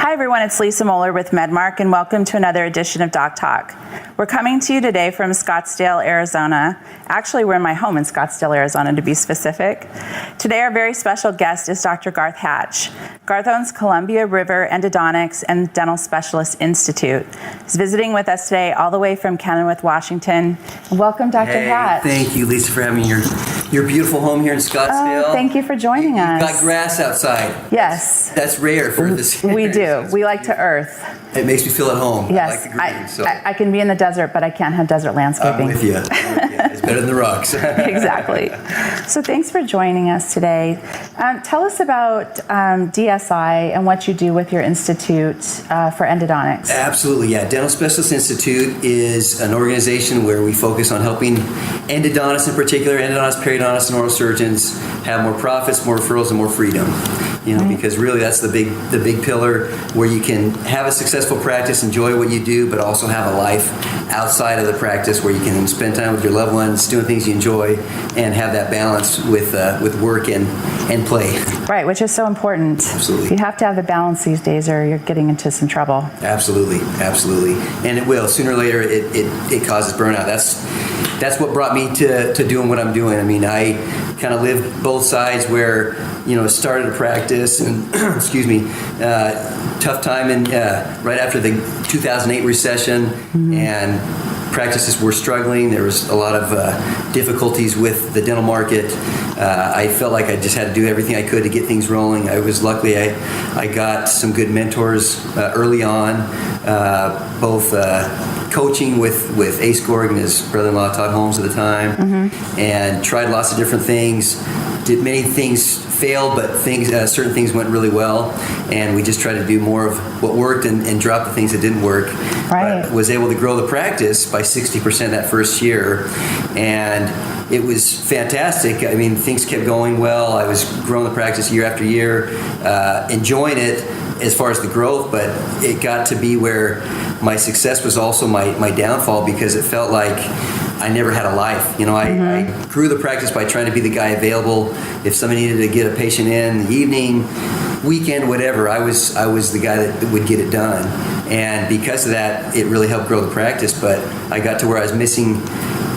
Hi everyone, it's Lisa Moeller with MedMark and welcome to another edition of DocTalk. We're coming to you today from Scottsdale, Arizona. Actually, we're in my home in Scottsdale, Arizona to be specific. Today our very special guest is Dr. Garth Hatch. Garth owns Columbia River Endodontics and Dental Specialist Institute. He's visiting with us today all the way from Kenilworth, Washington. Welcome, Dr. Hatch. Thank you, Lisa, for having your beautiful home here in Scottsdale. Oh, thank you for joining us. You've got grass outside. Yes. That's rare for this. We do. We like to earth. It makes me feel at home. Yes. I like the green. So I can be in the desert, but I can't have desert landscaping. I'm with you. It's better than the rocks. Exactly. So thanks for joining us today. Tell us about DSI and what you do with your institute for endodontics. Absolutely, yeah. Dental Specialist Institute is an organization where we focus on helping endodontists in particular, endodontists, periodontists, and oral surgeons have more profits, more referrals, and more freedom. Because really that's the big pillar where you can have a successful practice, enjoy what you do, but also have a life outside of the practice where you can spend time with your loved ones, doing things you enjoy, and have that balance with work and play. Right, which is so important. Absolutely. You have to have the balance these days or you're getting into some trouble. Absolutely. And it will. Sooner or later it causes burnout. That's what brought me to doing what I'm doing. I mean, I kind of lived both sides where, started a practice and, excuse me, tough time right after the 2008 recession, and practices were struggling. There was a lot of difficulties with the dental market. I felt like I just had to do everything I could to get things rolling. I was lucky I got some good mentors early on, both coaching with Ace Gorg and his brother-in-law Todd Holmes at the time, and tried lots of different things. Did many things failed, but certain things went really well, and we just tried to do more of what worked and drop the things that didn't work. Right. But was able to grow the practice by 60% that first year, and it was fantastic. I mean, things kept going well. I was growing the practice year after year, enjoying it as far as the growth, but it got to be where my success was also my downfall, because it felt like I never had a life. I grew the practice by trying to be the guy available. If somebody needed to get a patient in the evening, weekend, whatever, I was the guy that would get it done. And because of that, it really helped grow the practice. But I got to where I was missing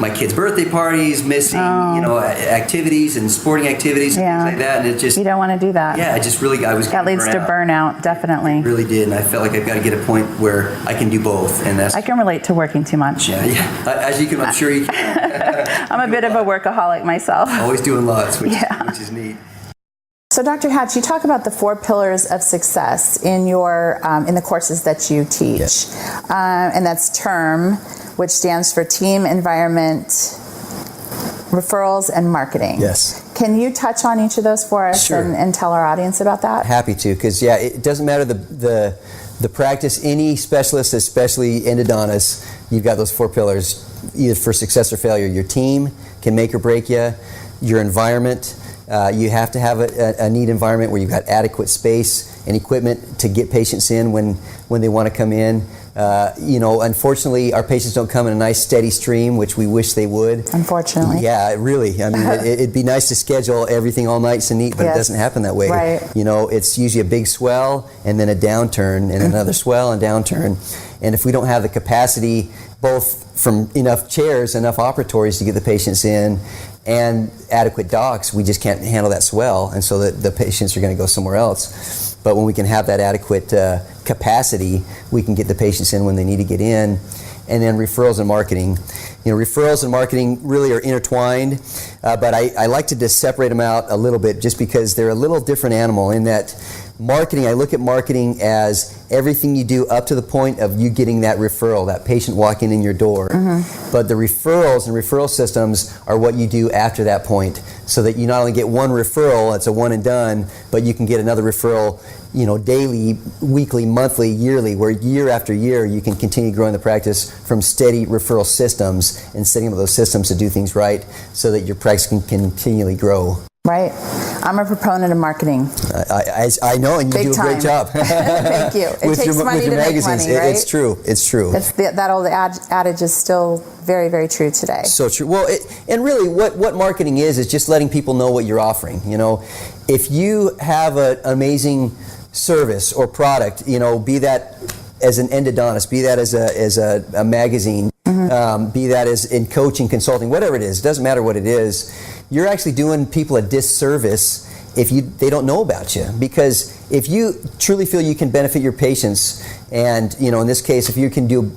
my kids' birthday parties, missing activities and sporting activities and things like that, and it just, you don't want to do that. Yeah, that leads to burnout, definitely. It really did, and I felt like I've got to get a point where I can do both, and that's. I can relate to working too much. Yeah. As you can, I'm sure you can. I'm a bit of a workaholic myself. Always doing lots, which is neat. So, Dr. Hatch, you talk about the 4 pillars of success in your in the courses that you teach, yes. And that's TERM, which stands for Team, Environment, Referrals, and Marketing. Yes. Can you touch on each of those for us? Sure. and tell our audience about that? Happy to, because it doesn't matter the practice. Any specialist, especially endodontists, you've got those 4 pillars, either for success or failure. Your team can make or break you. Your environment. You have to have a neat environment where you've got adequate space and equipment to get patients in when they want to come in. Unfortunately, our patients don't come in a nice steady stream, which we wish they would. Unfortunately. Yeah, really. I mean, it'd be nice to schedule everything all nice and neat, but it doesn't happen that way. Right. It's usually a big swell and then a downturn and another swell and downturn. And if we don't have the capacity, both from enough chairs, enough operatories to get the patients in, and adequate docs, we just can't handle that swell, and so the patients are going to go somewhere else. But when we can have that adequate capacity, we can get the patients in when they need to get in. And then referrals and marketing. Referrals and marketing really are intertwined, but I like to just separate them out a little bit, just because they're a little different animal in that marketing, I look at marketing as everything you do up to the point of you getting that referral, that patient walking in your door. But the referrals and referral systems are what you do after that point, so that you not only get one referral, it's a one and done, but you can get another referral, daily, weekly, monthly, yearly, where year after year you can continue growing the practice from steady referral systems and setting up those systems to do things right so that your practice can continually grow. Right. I'm a proponent of marketing. I know, and you do a great job. Thank you. It takes money to make money, right? It's true. That old adage is still very, very true today. So true. Well, and really what marketing is just letting people know what you're offering. If you have an amazing service or product, be that as an endodontist, be that as a magazine, be that as in coaching, consulting, whatever it is, doesn't matter what it is, you're actually doing people a disservice if they don't know about you. Because if you truly feel you can benefit your patients, and in this case, if you can do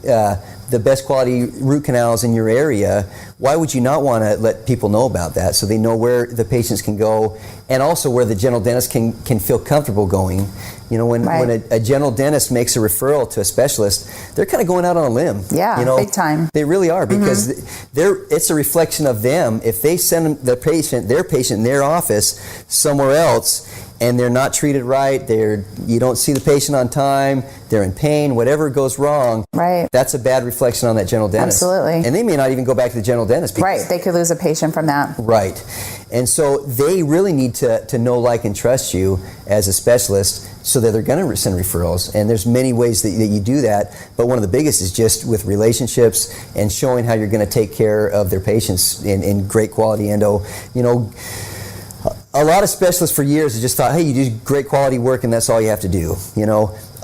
the best quality root canals in your area, why would you not want to let people know about that, so they know where the patients can go, and also where the general dentist can feel comfortable going. When a general dentist makes a referral to a specialist, they're kind of going out on a limb. Yeah, big time. They really are, because it's a reflection of them. If they send their patient in their office somewhere else, and they're not treated right, you don't see the patient on time, they're in pain, whatever goes wrong, that's a bad reflection on that general dentist. Absolutely. And they may not even go back to the general dentist. They could lose a patient from that. Right. And so they really need to know, like, and trust you as a specialist, so that they're going to send referrals. And there's many ways that you do that, but one of the biggest is just with relationships and showing how you're going to take care of their patients in great quality endo. A lot of specialists for years have just thought, hey, you do great quality work and that's all you have to do.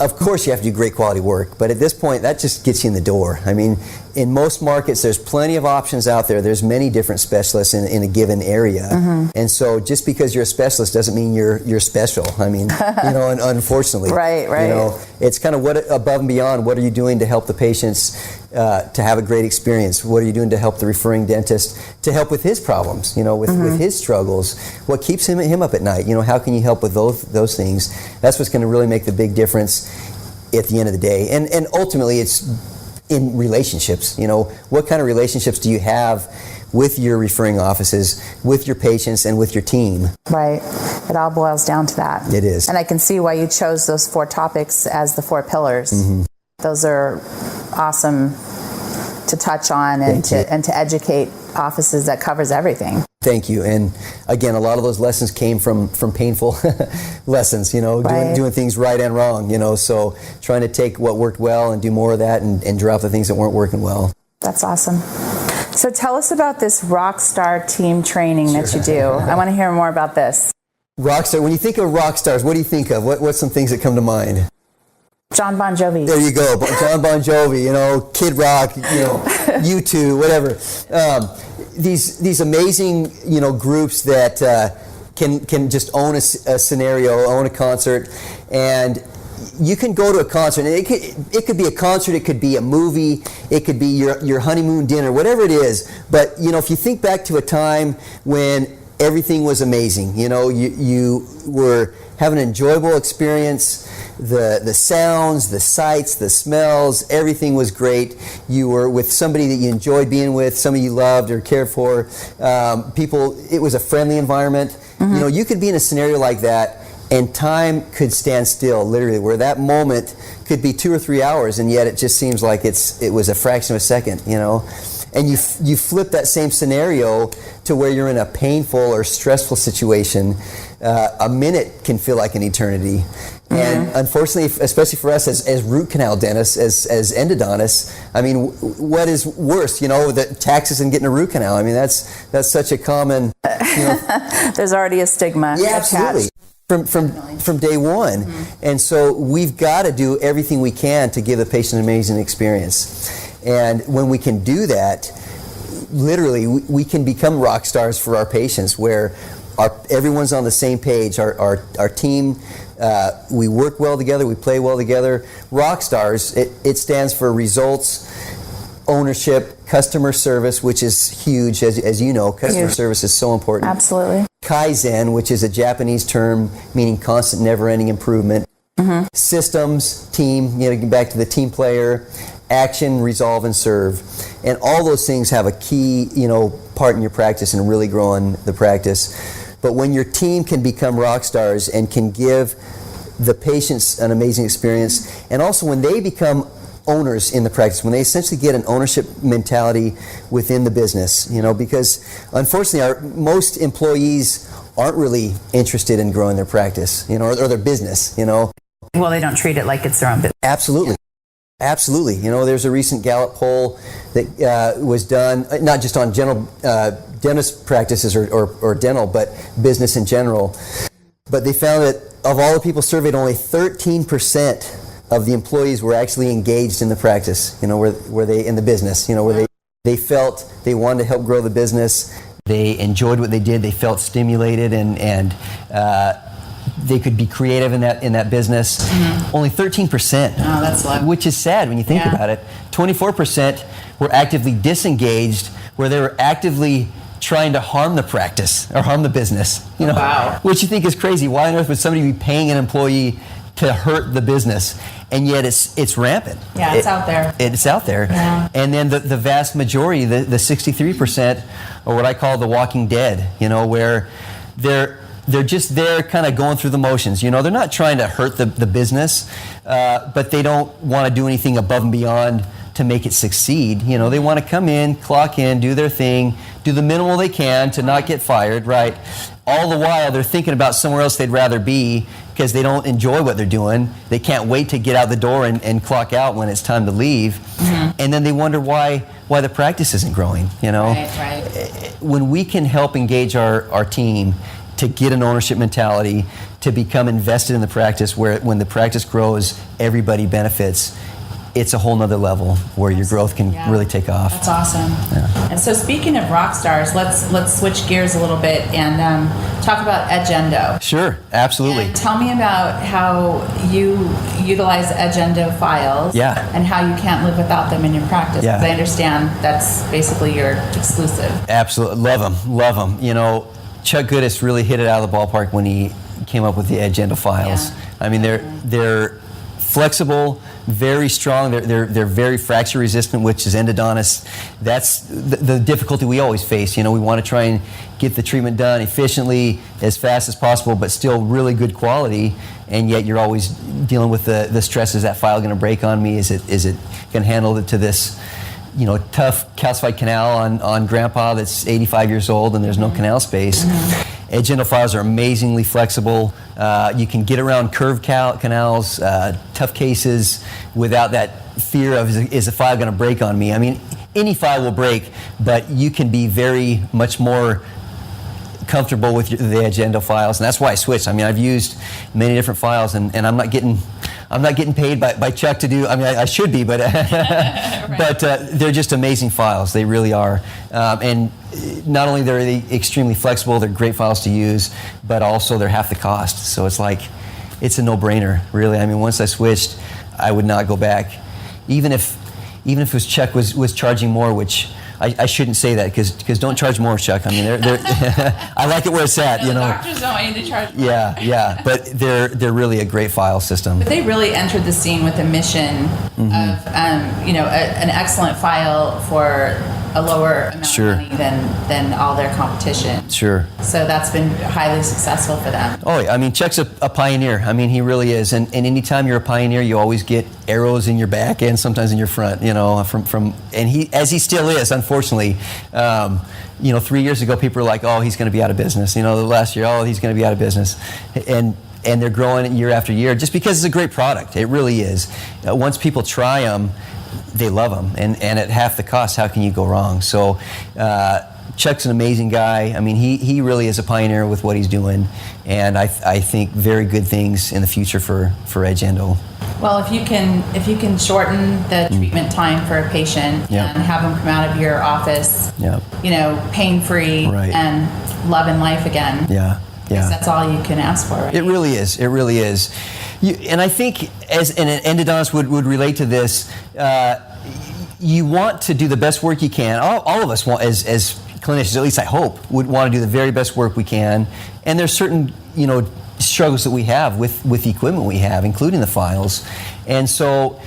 Of course you have to do great quality work, but at this point, that just gets you in the door. I mean, in most markets, there's plenty of options out there. There's many different specialists in a given area. And so just because you're a specialist doesn't mean you're special. I mean, unfortunately. Right. It's kind of what above and beyond, what are you doing to help the patients to have a great experience? What are you doing to help the referring dentist to help with his problems, with his struggles? What keeps him up at night? How can you help with those things? That's what's going to really make the big difference at the end of the day. And ultimately, it's in relationships. What kind of relationships do you have with your referring offices, with your patients, and with your team? Right. It all boils down to that. It is. And I can see why you chose those 4 topics as the 4 pillars. Those are awesome to touch on and to educate offices. That covers everything. Thank you. And again, a lot of those lessons came from painful lessons, doing things right and wrong, so trying to take what worked well and do more of that and drop the things that weren't working well. That's awesome. So tell us about this Rockstar team training that you do. I want to hear more about this. Rockstar, when you think of rock stars, what do you think of? What's some things that come to mind? John Bon Jovi. There you go. John Bon Jovi, Kid Rock, U2, whatever. These amazing, groups that can just own a scenario, own a concert, and you can go to a concert. And it could be a concert, it could be a movie, it could be your honeymoon dinner, whatever it is. But if you think back to a time when everything was amazing, you were having an enjoyable experience. The sounds, the sights, the smells, everything was great. You were with somebody that you enjoyed being with, somebody you loved or cared for. It was a friendly environment. You could be in a scenario like that, and time could stand still, literally, where that moment could be 2 or 3 hours, and yet it just seems like it was a fraction of a second, And you flip that same scenario to where you're in a painful or stressful situation. A minute can feel like an eternity. And unfortunately, especially for us as root canal dentists, as endodontists, I mean, what is worse, the taxes and getting a root canal? I mean, that's such a common, There's already a stigma. Yeah, absolutely. From day one. And so we've got to do everything we can to give the patient an amazing experience. And when we can do that, literally, we can become rock stars for our patients, where everyone's on the same page. Our team, we work well together, we play well together. Rock stars, it stands for results, ownership, customer service, which is huge, as you know. Customer service is so important. Absolutely. Kaizen, which is a Japanese term meaning constant, never-ending improvement. Systems, team, getting back to the team player. Action, resolve, and serve. And all those things have a key, part in your practice and really growing the practice. But when your team can become rock stars and can give the patients an amazing experience, and also when they become owners in the practice, when they essentially get an ownership mentality within the business, because unfortunately most employees aren't really interested in growing their practice, or their business, Well, they don't treat it like it's their own business. Absolutely. Absolutely. There's a recent Gallup poll that was done, not just on general dentist practices or dental, but business in general. But they found that of all the people surveyed, only 13% of the employees were actually engaged in the practice, where they in the business, where they felt they wanted to help grow the business. They enjoyed what they did. They felt stimulated and they could be creative in that business. Mm-hmm. Only 13%. Oh, that's low. Which is sad when you think about it. 24% were actively disengaged, where they were actively trying to harm the practice or harm the business. Wow. Which you think is crazy. Why on earth would somebody be paying an employee to hurt the business? And yet it's rampant. Yeah, it's out there. It's out there. Yeah. And then the vast majority, the 63%, are what I call the walking dead, where they're just there kind of going through the motions. They're not trying to hurt the business, but they don't want to do anything above and beyond to make it succeed. They want to come in, clock in, do their thing, do the minimal they can to not get fired, right? All the while they're thinking about somewhere else they'd rather be because they don't enjoy what they're doing. They can't wait to get out the door and clock out when it's time to leave. Mm-hmm. And then they wonder why the practice isn't growing, Right. When we can help engage our team to get an ownership mentality, to become invested in the practice, where when the practice grows, everybody benefits, it's a whole nother level where your growth can really take off. That's awesome. Yeah. And so speaking of rock stars, let's switch gears a little bit and talk about Edge Endo. Sure, absolutely. And tell me about how you utilize Edge Endo files and how you can't live without them in your practice. Yeah. Because I understand that's basically your exclusive. Absolutely. Love them. Chuck Goodis really hit it out of the ballpark when he came up with the Edge Endo files. Yeah. I mean, they're flexible, very strong. They're very fracture resistant, which is endodontists. That's the difficulty we always face. We want to try and get the treatment done efficiently, as fast as possible, but still really good quality. And yet you're always dealing with the stress. Is that file going to break on me? Is it going to handle it to this tough calcified canal on grandpa that's 85 years old and there's no canal space? Mm-hmm. Edge Endo files are amazingly flexible. You can get around curved canals, tough cases, without that fear of, is the file going to break on me? I mean, any file will break, but you can be very much more comfortable with the Edge Endo files, and that's why I switched. I mean, I've used many different files, and I'm not getting paid by Chuck to do. I mean, I should be, but right. But they're just amazing files. They really are. And not only are they extremely flexible, they're great files to use, but also they're half the cost. So it's a no-brainer, really. I mean, once I switched, I would not go back, even if his Chuck was charging more, which I shouldn't say that because don't charge more, Chuck. I mean, they're I like it where it's at. The doctors don't want you to charge more. Yeah, but they're really a great file system. But they really entered the scene with a mission of an excellent file for a lower amount of money than all their competition. Sure. So that's been highly successful for them. Oh, I mean, Chuck's a pioneer. I mean, he really is. And anytime you're a pioneer, you always get arrows in your back and sometimes in your front. And he still is, unfortunately. 3 years ago, people were like, "Oh, he's going to be out of business." The last year, "Oh, he's going to be out of business," and they're growing year after year just because it's a great product. It really is. Once people try them, they love them, and at half the cost, how can you go wrong? So Chuck's an amazing guy. I mean, he really is a pioneer with what he's doing, and I think very good things in the future for Edge Endo. Well, if you can shorten the treatment time for a patient and have them come out of your office, pain-free and loving life again. Yeah. That's all you can ask for, right? It really is. And I think, as an endodontist would relate to this, you want to do the best work you can. All of us want, as clinicians, at least I hope, would want to do the very best work we can. And there's certain, struggles that we have with the equipment we have, including the files. And so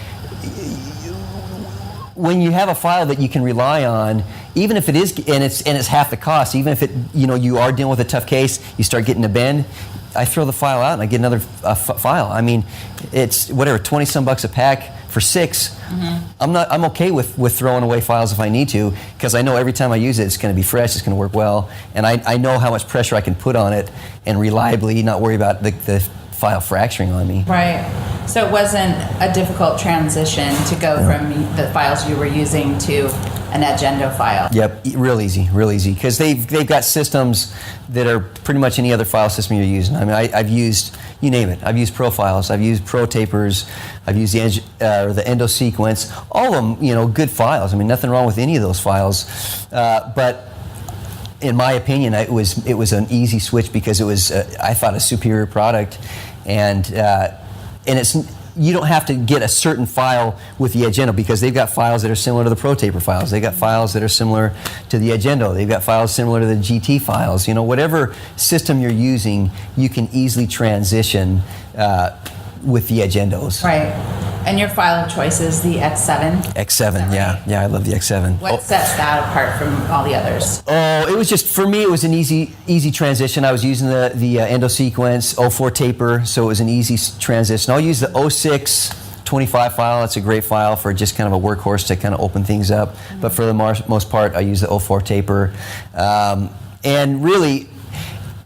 when you have a file that you can rely on, even if it is, and it's half the cost, even if you are dealing with a tough case, you start getting a bend, I throw the file out and I get another file. I mean, it's whatever, 20 some bucks a pack for 6. Mm-hmm. I'm okay with throwing away files if I need to, because I know every time I use it, it's going to be fresh, it's going to work well, and I know how much pressure I can put on it and reliably not worry about the file fracturing on me. Right. So it wasn't a difficult transition to go from the files you were using to an Edge Endo file. Yep, real easy, because they've got systems that are pretty much any other file system you're using. I mean, I've used, you name it. I've used Pro Files, I've used Pro Tapers, I've used the Edge, or the Endo Sequence. All of them, good files. I mean, nothing wrong with any of those files, but in my opinion, it was an easy switch because it was, I thought, a superior product, and it's. You don't have to get a certain file with the Edge Endo because they've got files that are similar to the Pro Taper files. They've got files that are similar to the Edge Endo. They've got files similar to the GT files. Whatever system you're using, you can easily transition with the Edge Endos. Right. And your file of choice is the X7? X7, yeah, I love the X7. What sets that apart from all the others? Oh, it was just, for me, it was an easy transition. I was using the Endo Sequence 04 taper, so it was an easy transition. I'll use the 06 25 file. It's a great file for just kind of a workhorse to kind of open things up. Mm-hmm. But for the most part, I use the 04 taper. And really,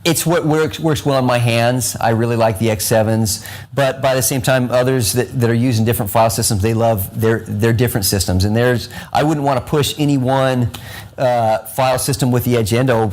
it's what works well in my hands. I really like the X7s, but by the same time, others that are using different file systems, they love their different systems. And I wouldn't want to push any one file system with the Edge Endo.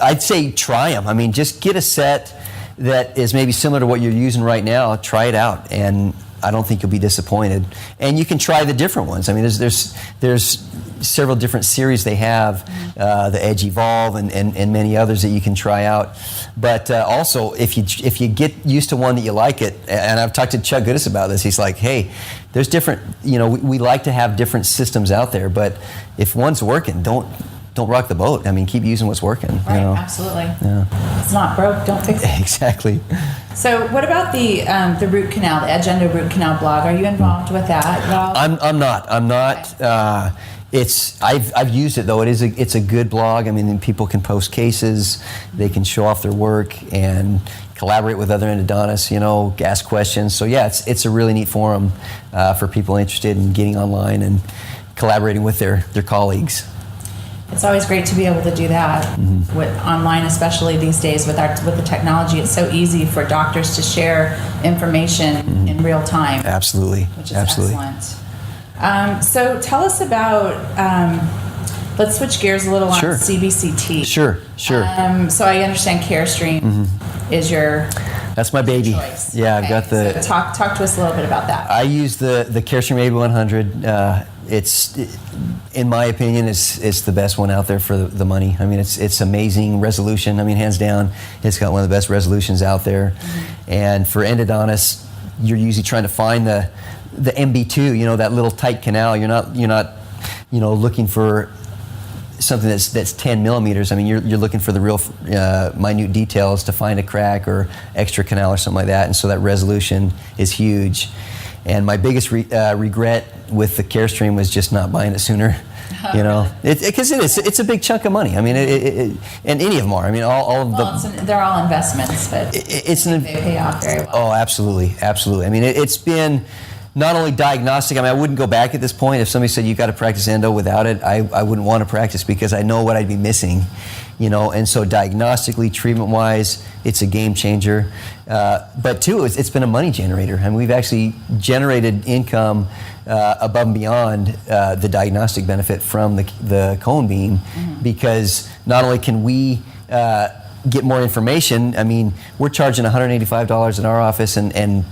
I'd say try them. I mean, just get a set that is maybe similar to what you're using right now. Try it out, and I don't think you'll be disappointed. And you can try the different ones. I mean, there's several different series they have, the Edge Evolve and many others that you can try out. But also, if you get used to one that you like it, and I've talked to Chuck Goodis about this, he's like, hey, there's different, we like to have different systems out there, but if one's working, don't rock the boat. I mean, keep using what's working. Right, absolutely. Yeah. It's not broke, don't fix it. Exactly. So what about the root canal, the Edge Endo root canal blog? Are you involved with that at all? I'm not. Okay. I've used it though. It's a good blog. I mean, people can post cases, they can show off their work and collaborate with other endodontists. Ask questions. So yeah, it's a really neat forum for people interested in getting online and collaborating with their colleagues. It's always great to be able to do that with online, especially these days with the technology. It's so easy for doctors to share information in real time. Absolutely, which is excellent. So tell us about. Let's switch gears a little on CBCT. Sure. So I understand CareStream is your. That's my baby. Choice. Yeah, okay. I've got the. So talk to us a little bit about that. I use the CareStream AB100. It's, in my opinion, it's the best one out there for the money. I mean, it's amazing resolution. I mean, hands down, it's got one of the best resolutions out there. And for endodontists, you're usually trying to find the MB2, that little tight canal. You're not looking for something that's 10 millimeters. I mean, you're looking for the real minute details to find a crack or extra canal or something like that. And so that resolution is huge. And my biggest regret with the CareStream was just not buying it sooner. Because it's a big chunk of money. I mean, and any of them are. I mean, all of they're all investments, but they pay off very well. Oh, absolutely. I mean, it's been not only diagnostic. I mean, I wouldn't go back at this point. If somebody said you got to practice endo without it, I wouldn't want to practice because I know what I'd be missing. And so diagnostically, treatment-wise, it's a game changer. But two, it's been a money generator. I mean, we've actually generated income above and beyond the diagnostic benefit from the cone beam, because not only can we get more information, I mean, we're charging $185 in our office, and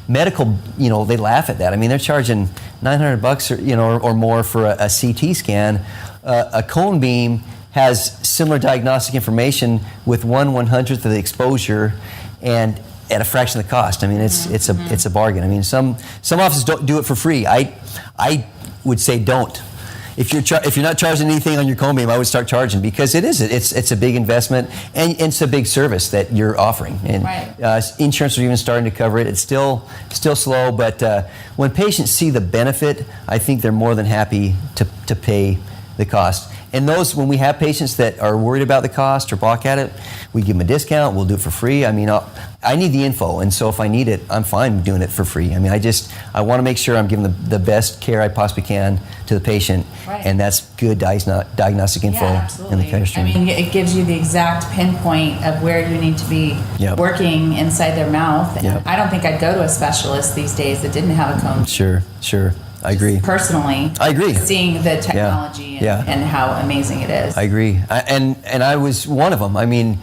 medical, they laugh at that. I mean, they're charging $900 or more for a CT scan. A cone beam has similar diagnostic information with 1/100th of the exposure and at a fraction of the cost. I mean, it's a bargain. I mean, some offices don't do it for free. I would say don't. If you're not charging anything on your cone beam, I would start charging, because it's a big investment, and it's a big service that you're offering. And insurance are even starting to cover it. It's still slow, but when patients see the benefit, I think they're more than happy to pay the cost. And when we have patients that are worried about the cost or balk at it, we give them a discount. We'll do it for free. I mean, I need the info, and so if I need it, I'm fine doing it for free. I mean, I want to make sure I'm giving the best care I possibly can to the patient, and that's good diagnostic info in the CareStream. I mean, it gives you the exact pinpoint of where you need to be working inside their mouth. And I don't think I'd go to a specialist these days that didn't have a cone. Sure. I agree. Personally, I agree. Seeing the technology and how amazing it is. I agree. And I was one of them. I mean,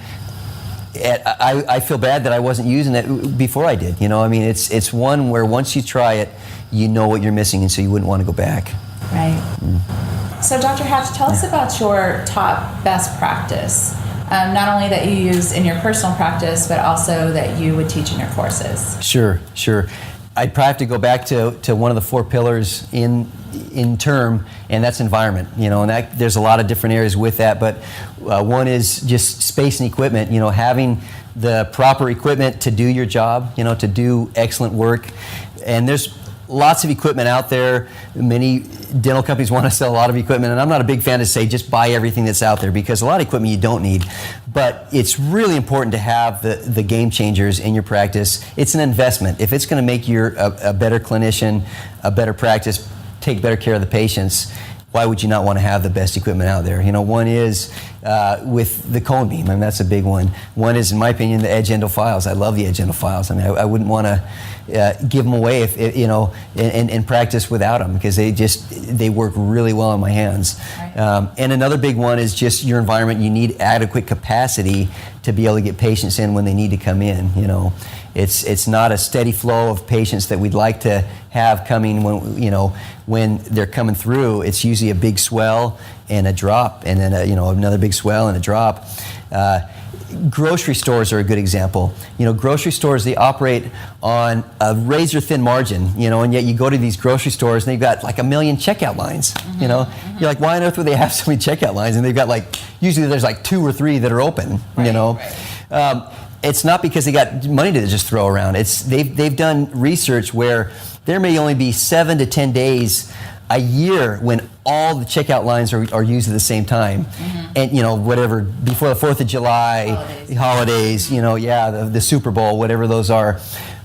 I feel bad that I wasn't using it before I did. You know, I mean, it's one where once you try it, you know what you're missing, and so you wouldn't want to go back. Right. So, Dr. Hatch, tell us about your top best practice. Not only that you use in your personal practice, but also that you would teach in your courses. Sure. I'd probably have to go back to one of the 4 pillars in term, and that's environment. You know, and there's a lot of different areas with that, but one is just space and equipment. You know, having the proper equipment to do your job. You know, to do excellent work, and there's lots of equipment out there. Many dental companies want to sell a lot of equipment, and I'm not a big fan to say just buy everything that's out there, because a lot of equipment you don't need. But it's really important to have the game changers in your practice. It's an investment. If it's going to make you a better clinician, a better practice, take better care of the patients, why would you not want to have the best equipment out there? You know, one is with the cone beam. I mean, that's a big one. One is, in my opinion, the Edge Endo files. I love the Edge Endo files. I mean, I wouldn't want to give them away if you know, and practice without them, because they work really well in my hands. Right. And another big one is just your environment. You need adequate capacity to be able to get patients in when they need to come in. You know, it's not a steady flow of patients that we'd like to have coming when they're coming through. It's usually a big swell and a drop, and then another big swell and a drop. Grocery stores are a good example. You know, grocery stores, they operate on a razor thin margin, you know, and yet you go to these grocery stores and they've got like 1 million checkout lines. Mm-hmm. You know, mm-hmm. You're like, why on earth would they have so many checkout lines? And they've got usually there's 2 or 3 that are open. Right, you know. Right. It's not because they got money to just throw around. They've done research where there may only be 7 to 10 days a year when all the checkout lines are used at the same time. Mm-hmm. And whatever, before the 4th of July, holidays, the Super Bowl, whatever those are.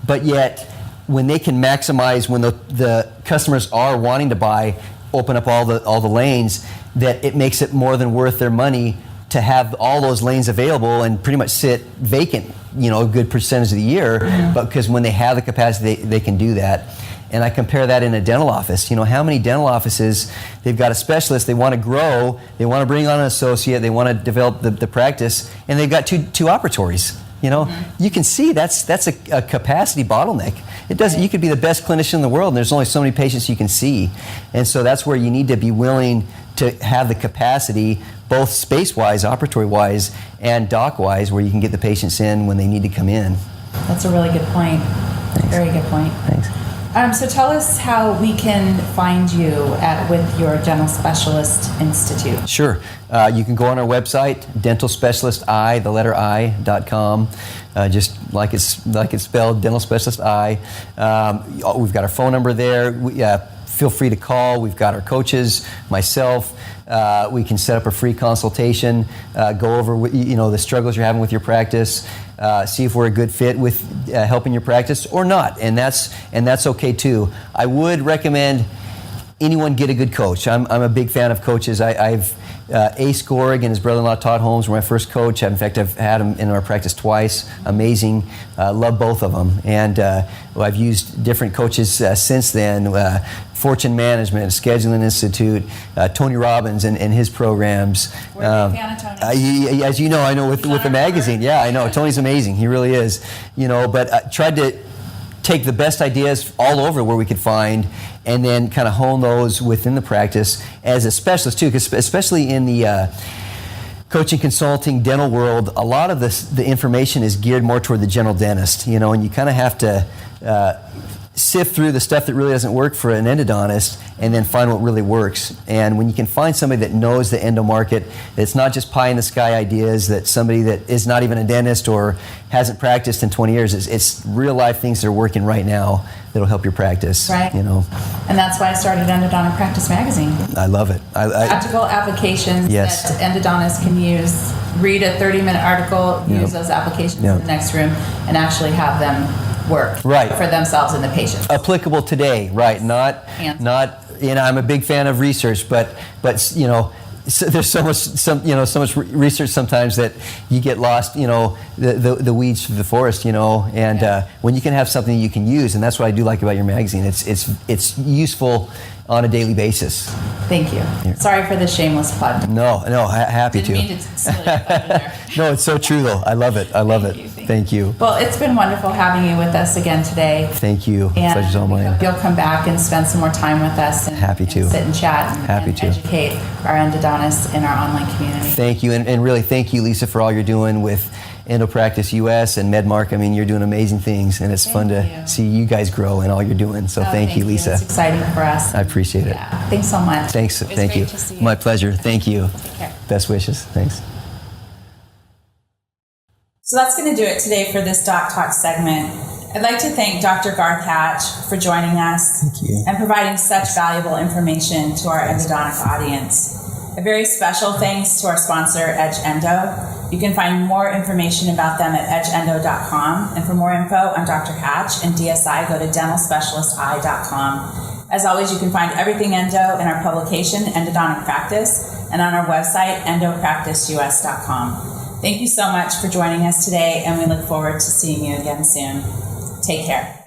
But yet, when they can maximize, when the customers are wanting to buy, open up all the lanes, that it makes it more than worth their money to have all those lanes available and pretty much sit vacant, a good percentage of the year. Mm-hmm. But because when they have the capacity, they can do that. And I compare that in a dental office. How many dental offices, they've got a specialist, they want to grow, they want to bring on an associate, they want to develop the practice, and they've got two operatories. Mm-hmm. You can see that's a capacity bottleneck. It doesn't. You could be the best clinician in the world, and there's only so many patients you can see. And so that's where you need to be willing to have the capacity, both space-wise, operatory-wise, and doc-wise, where you can get the patients in when they need to come in. That's a really good point. Thanks. Very good point. Thanks. So tell us how we can find you with your Dental Specialist Institute. Sure. You can go on our website, dentalspecialistii.com, just like it's spelled, Dental Specialist I. We've got our phone number there. Feel free to call. We've got our coaches, myself. We can set up a free consultation, go over the struggles you're having with your practice, see if we're a good fit with helping your practice or not, and that's okay too. I would recommend anyone get a good coach. I'm a big fan of coaches. I've Ace Gorig and his brother-in-law Todd Holmes were my first coach. In fact, I've had him in our practice twice. Amazing. Love both of them. And I've used different coaches since then. Fortune Management, Scheduling Institute, Tony Robbins and his programs. We're a big fan of Tony. As you know, I know with the magazine. Yeah, I know. Tony's amazing. He really is. But tried to take the best ideas all over where we could find, and then kind of hone those within the practice as a specialist too, because especially in the coaching, consulting, dental world, a lot of the information is geared more toward the general dentist, and you kind of have to sift through the stuff that really doesn't work for an endodontist and then find what really works. And when you can find somebody that knows the endo market, that's not just pie in the sky ideas, that somebody that is not even a dentist or hasn't practiced in 20 years, it's real life things that are working right now that'll help your practice. Right. And that's why I started Endodontic Practice Magazine. I love it. Practical applications that endodontists can use. Read a 30-minute article, use those applications in the next room, and actually have them work for themselves and the patient. Applicable today, right? Not. I'm a big fan of research, but there's so much research sometimes that you get lost, the weeds through the forest, and when you can have something you can use, and that's what I do like about your magazine. It's useful on a daily basis. Thank you. Yeah. Sorry for the shameless plug. No, happy Didn't to. mean to steal your thunder there. No, it's so true though. I love it. Thank you. Well, it's been wonderful having you with us again today. Thank you. And Pleasure's all we mine. hope you'll come back and spend some more time with us. And, Happy to. And sit and chat and, Happy and to. educate our endodontists in our online community. Thank you, and really thank you, Lisa, for all you're doing with Endo Practice US and MedMark. I mean, you're doing amazing things, and it's fun to see you guys grow and all you're doing. So thank you, Lisa. It's exciting for us. I appreciate it. Yeah. Thanks so much. Thanks. It was Thank great you. to see you. My pleasure. Thank you. Take care. Best wishes. Thanks. So that's going to do it today for this Doc Talk segment. I'd like to thank Dr. Garth Hatch for joining us and providing such valuable information to our endodontic audience. A very special thanks to our sponsor, Edge Endo. You can find more information about them at edgeendo.com. And for more info on Dr. Hatch and DSI, go to dentalspecialistai.com. As always, you can find everything endo in our publication, Endodontic Practice, and on our website, endopracticeus.com. Thank you so much for joining us today, and we look forward to seeing you again soon. Take care.